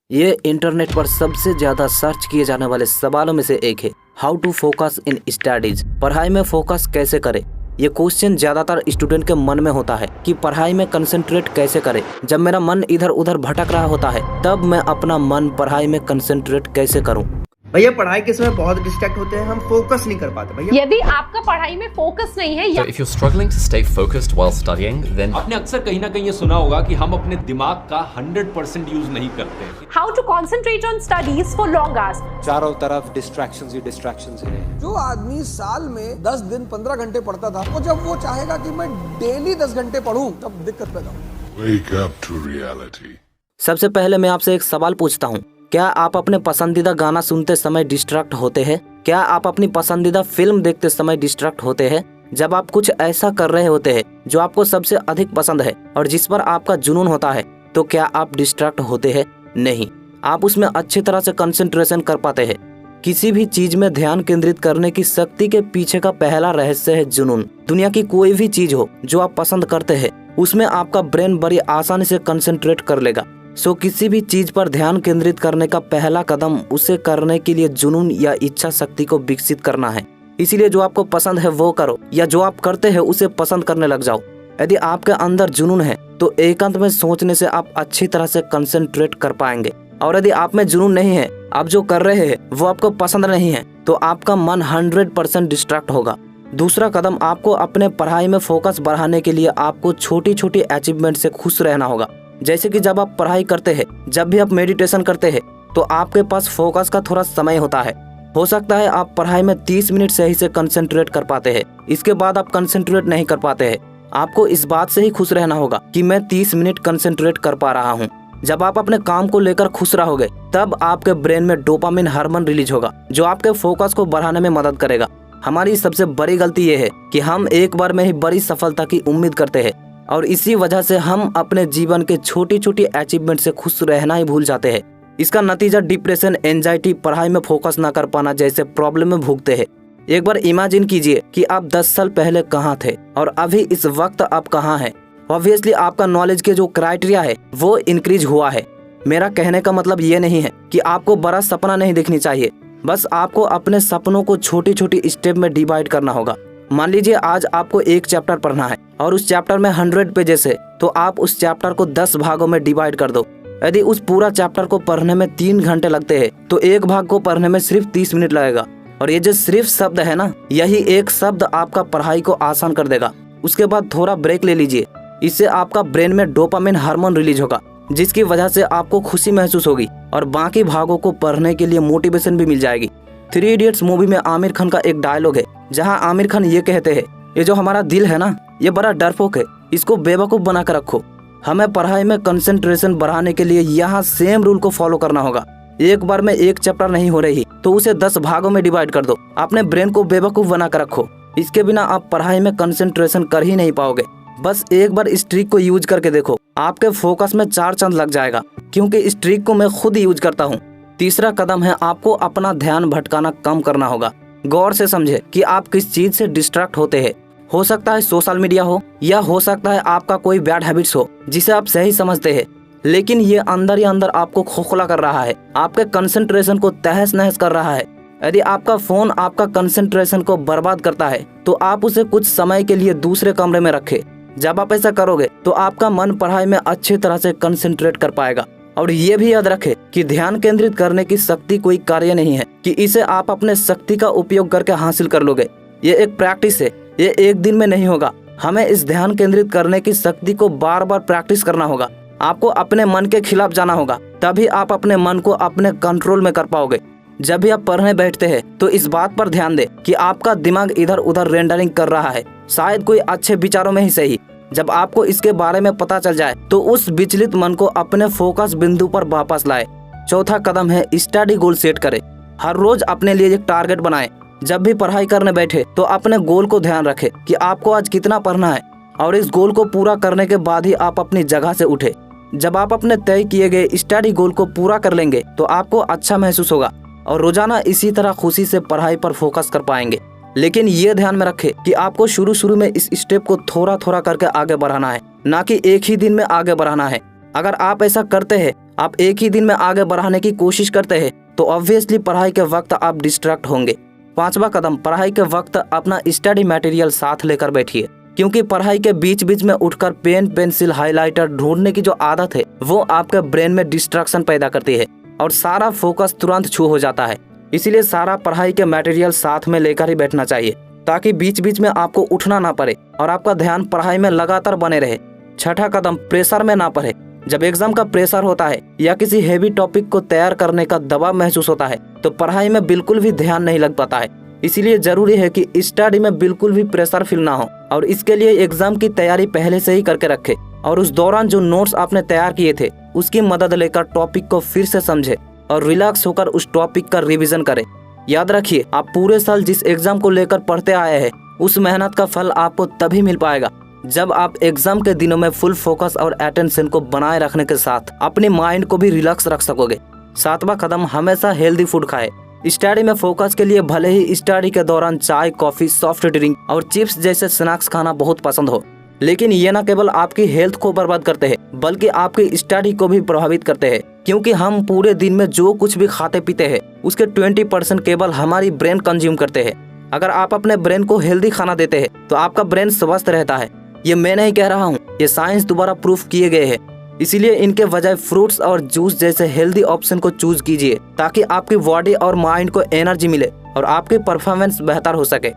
ये इंटरनेट पर सबसे ज्यादा सर्च किए जाने वाले सवालों में से एक है, how to focus in studies. पढ़ाई में फोकस कैसे करें। ये क्वेश्चन ज्यादातर स्टूडेंट के मन में होता है कि पढ़ाई में कंसंट्रेट कैसे करें। जब मेरा मन इधर उधर भटक रहा होता है तब मैं अपना मन पढ़ाई में कंसंट्रेट कैसे करूं। भैया पढ़ाई के समय बहुत डिस्ट्रैक्ट होते हैं, हम फोकस नहीं कर पाते भैया। यदि आपका पढ़ाई में फोकस नहीं है So if you're struggling to stay focused while studying, then आपने अक्सर कहीं ना कहीं ये सुना होगा कि हम अपने दिमाग का 100% यूज नहीं करते। How to concentrate on studies for long hours. चारों तरफ डिस्ट्रैक्शंस ही डिस्ट्रैक्शंस ही हैं। जो आदमी साल में 10 दिन 15 घंटे पढ़ता था, वो जब वो चाहेगा कि मैं डेली 10 घंटे पढूं, तब दिक्कत पैदा होगी। Wake up to reality. सबसे पहले मैं आपसे एक सवाल पूछता हूँ, क्या आप अपने पसंदीदा गाना सुनते समय डिस्ट्रैक्ट होते हैं? क्या आप अपनी पसंदीदा फिल्म देखते समय डिस्ट्रैक्ट होते हैं? जब आप कुछ ऐसा कर रहे होते हैं जो आपको सबसे अधिक पसंद है और जिस पर आपका जुनून होता है, तो क्या आप डिस्ट्रैक्ट होते हैं? नहीं, आप उसमें अच्छी तरह से कंसंट्रेशन कर पाते हैं। किसी भी चीज में ध्यान केंद्रित करने की शक्ति के पीछे का पहला रहस्य है जुनून। दुनिया की कोई भी चीज हो जो आप पसंद करते हैं, उसमें आपका ब्रेन बड़ी आसानी से कंसंट्रेट कर लेगा। किसी भी चीज पर ध्यान केंद्रित करने का पहला कदम उसे करने के लिए जुनून या इच्छा शक्ति को विकसित करना है। इसीलिए जो आपको पसंद है वो करो, या जो आप करते हैं उसे पसंद करने लग जाओ। यदि आपके अंदर जुनून है तो एकांत में सोचने से आप अच्छी तरह से कंसंट्रेट कर पाएंगे। और यदि आप में जुनून नहीं है, आप जो कर रहे हैं वो आपको पसंद नहीं है, तो आपका मन 100% डिस्ट्रैक्ट होगा। दूसरा कदम, आपको अपने पढ़ाई में फोकस बढ़ाने के लिए आपको छोटी छोटी अचीवमेंट से खुश रहना होगा। जैसे कि जब आप पढ़ाई करते हैं, जब भी आप मेडिटेशन करते हैं, तो आपके पास फोकस का थोड़ा समय होता है। हो सकता है आप पढ़ाई में 30 मिनट सही से कंसंट्रेट कर पाते हैं, इसके बाद आप कंसंट्रेट नहीं कर पाते हैं। आपको इस बात से ही खुश रहना होगा कि मैं 30 मिनट कंसंट्रेट कर पा रहा हूँ। जब आप अपने काम को लेकर खुश रहोगे तब आपके ब्रेन में डोपामिन हार्मोन रिलीज होगा, जो आपके फोकस को बढ़ाने में मदद करेगा। हमारी सबसे बड़ी गलती ये है कि हम एक बार में ही बड़ी सफलता की उम्मीद करते हैं, और इसी वजह से हम अपने जीवन के छोटी छोटी अचीवमेंट से खुश रहना ही भूल जाते हैं। इसका नतीजा डिप्रेशन, एंजाइटी, पढ़ाई में फोकस न कर पाना जैसे प्रॉब्लम में भुगते हैं। एक बार इमेजिन कीजिए कि आप 10 साल पहले कहाँ थे और अभी इस वक्त आप कहाँ हैं। ऑब्वियसली आपका नॉलेज के जो क्राइटेरिया है वो इंक्रीज हुआ है। मेरा कहने का मतलब ये नहीं है कि आपको बड़ा सपना नहीं देखनी चाहिए, बस आपको अपने सपनों को छोटी छोटी स्टेप में डिवाइड करना होगा। मान लीजिए आज आपको एक चैप्टर पढ़ना है और उस चैप्टर में 100 पेजेस है, तो आप उस चैप्टर को 10 भागों में डिवाइड कर दो। यदि उस पूरा चैप्टर को पढ़ने में 3 घंटे लगते हैं, तो एक भाग को पढ़ने में सिर्फ 30 मिनट लगेगा। और ये जो सिर्फ शब्द है ना, यही एक शब्द आपका पढ़ाई को आसान कर देगा। उसके बाद थोड़ा ब्रेक ले लीजिए, इससे आपका ब्रेन में डोपामिन हार्मोन रिलीज होगा, जिसकी वजह से आपको खुशी महसूस होगी और बाकी भागों को पढ़ने के लिए मोटिवेशन भी मिल जाएगी। 3 इडियट्स मूवी में आमिर खान का एक डायलॉग है, जहां आमिर खान ये कहते हैं, ये जो हमारा दिल है ना, ये बड़ा डरपोक है, इसको बेवकूफ बना कर रखो। हमें पढ़ाई में कंसंट्रेशन बढ़ाने के लिए यहाँ सेम रूल को फॉलो करना होगा। एक बार में एक चैप्टर नहीं हो रही तो उसे 10 भागों में डिवाइड कर दो। अपने ब्रेन को बेवकूफ बना कर रखो, इसके बिना आप पढ़ाई में कंसंट्रेशन कर ही नहीं पाओगे। बस एक बार इस ट्रिक को यूज करके देखो, आपके फोकस में 4 चांद लग जाएगा, क्योंकि इस ट्रिक को मैं खुद यूज करता हूँ। तीसरा कदम है, आपको अपना ध्यान भटकाना कम करना होगा। गौर से समझे कि आप किस चीज से डिस्ट्रैक्ट होते हैं। हो सकता है सोशल मीडिया हो, या हो सकता है आपका कोई बैड हैबिट्स हो जिसे आप सही समझते हैं, लेकिन ये अंदर ही अंदर आपको खोखला कर रहा है, आपके कंसंट्रेशन को तहस नहस कर रहा है। यदि आपका फोन आपका कंसंट्रेशन को बर्बाद करता है, तो आप उसे कुछ समय के लिए दूसरे कमरे में रखें। जब आप ऐसा करोगे तो आपका मन पढ़ाई में अच्छी तरह से कंसंट्रेट कर पाएगा। और ये भी याद रखें कि ध्यान केंद्रित करने की शक्ति कोई कार्य नहीं है कि इसे आप अपने शक्ति का उपयोग करके हासिल कर लोगे। ये एक प्रैक्टिस है, ये एक दिन में नहीं होगा। हमें इस ध्यान केंद्रित करने की शक्ति को बार बार प्रैक्टिस करना होगा। आपको अपने मन के खिलाफ जाना होगा, तभी आप अपने मन को अपने कंट्रोल में कर पाओगे। जब भी आप पढ़ने बैठते हैं तो इस बात पर ध्यान दें कि आपका दिमाग इधर उधर रेंडरिंग कर रहा है, शायद कोई अच्छे विचारों में ही सही। जब आपको इसके बारे में पता चल जाए तो उस विचलित मन को अपने फोकस बिंदु पर वापस लाए। चौथा कदम है, स्टडी गोल सेट करें। हर रोज अपने लिए एक टारगेट बनाएं। जब भी पढ़ाई करने बैठे तो अपने गोल को ध्यान रखें कि आपको आज कितना पढ़ना है, और इस गोल को पूरा करने के बाद ही आप अपनी जगह से उठे। जब आप अपने तय किए गए स्टडी गोल को पूरा कर लेंगे तो आपको अच्छा महसूस होगा, और रोजाना इसी तरह खुशी से पढ़ाई पर फोकस कर पाएंगे। लेकिन ये ध्यान में रखें कि आपको शुरू में इस स्टेप को थोड़ा थोड़ा करके आगे बढ़ाना है, ना कि एक ही दिन में आगे बढ़ाना है। अगर आप ऐसा करते हैं आप एक ही दिन में आगे बढ़ाने की कोशिश करते हैं तो ऑब्वियसली पढ़ाई के वक्त आप डिस्ट्रैक्ट होंगे। 5वां कदम, पढ़ाई के वक्त अपना स्टडी मटेरियल साथ लेकर बैठिए, क्योंकि पढ़ाई के बीच बीच में उठकर पेन, पेंसिल, हाइलाइटर ढूंढने की जो आदत है वो आपके ब्रेन में डिस्ट्रैक्शन पैदा करती है और सारा फोकस तुरंत छू हो जाता है। इसीलिए सारा पढ़ाई के मटेरियल साथ में लेकर ही बैठना चाहिए ताकि बीच बीच में आपको उठना ना पड़े और आपका ध्यान पढ़ाई में लगातार बने रहे। 6ठा कदम, प्रेशर में ना पड़े। जब एग्जाम का प्रेशर होता है या किसी हेवी टॉपिक को तैयार करने का दबाव महसूस होता है तो पढ़ाई में बिल्कुल भी ध्यान नहीं लग पाता है। इसीलिए जरूरी है कि स्टडी में बिल्कुल भी प्रेशर फील ना हो और इसके लिए एग्जाम की तैयारी पहले से ही करके रखे और उस दौरान जो नोट्स आपने तैयार किए थे उसकी मदद लेकर टॉपिक को फिर से समझे और रिलैक्स होकर उस टॉपिक का रिवीजन करें। याद रखिए, आप पूरे साल जिस एग्जाम को लेकर पढ़ते आए हैं उस मेहनत का फल आपको तभी मिल पाएगा जब आप एग्जाम के दिनों में फुल फोकस और अटेंशन को बनाए रखने के साथ अपने माइंड को भी रिलैक्स रख सकोगे। 7वां कदम, हमेशा हेल्दी फूड खाए। स्टडी में फोकस के लिए भले ही स्टडी के दौरान चाय, कॉफी, सॉफ्ट ड्रिंक और चिप्स जैसे स्नैक्स खाना बहुत पसंद हो, लेकिन ये न केवल आपकी हेल्थ को बर्बाद करते हैं बल्कि आपकी स्टडी को भी प्रभावित करते हैं, क्योंकि हम पूरे दिन में जो कुछ भी खाते पीते हैं उसके 20% केवल हमारी ब्रेन कंज्यूम करते हैं। अगर आप अपने ब्रेन को हेल्दी खाना देते हैं तो आपका ब्रेन स्वस्थ रहता है। ये मैं नहीं कह रहा हूँ, ये साइंस द्वारा प्रूफ किए गए हैं। इसीलिए इनके बजाय फ्रूट्स और जूस जैसे हेल्दी ऑप्शन को चूज कीजिए ताकि आपकी बॉडी और माइंड को एनर्जी मिले और आपकी परफॉर्मेंस बेहतर हो सके।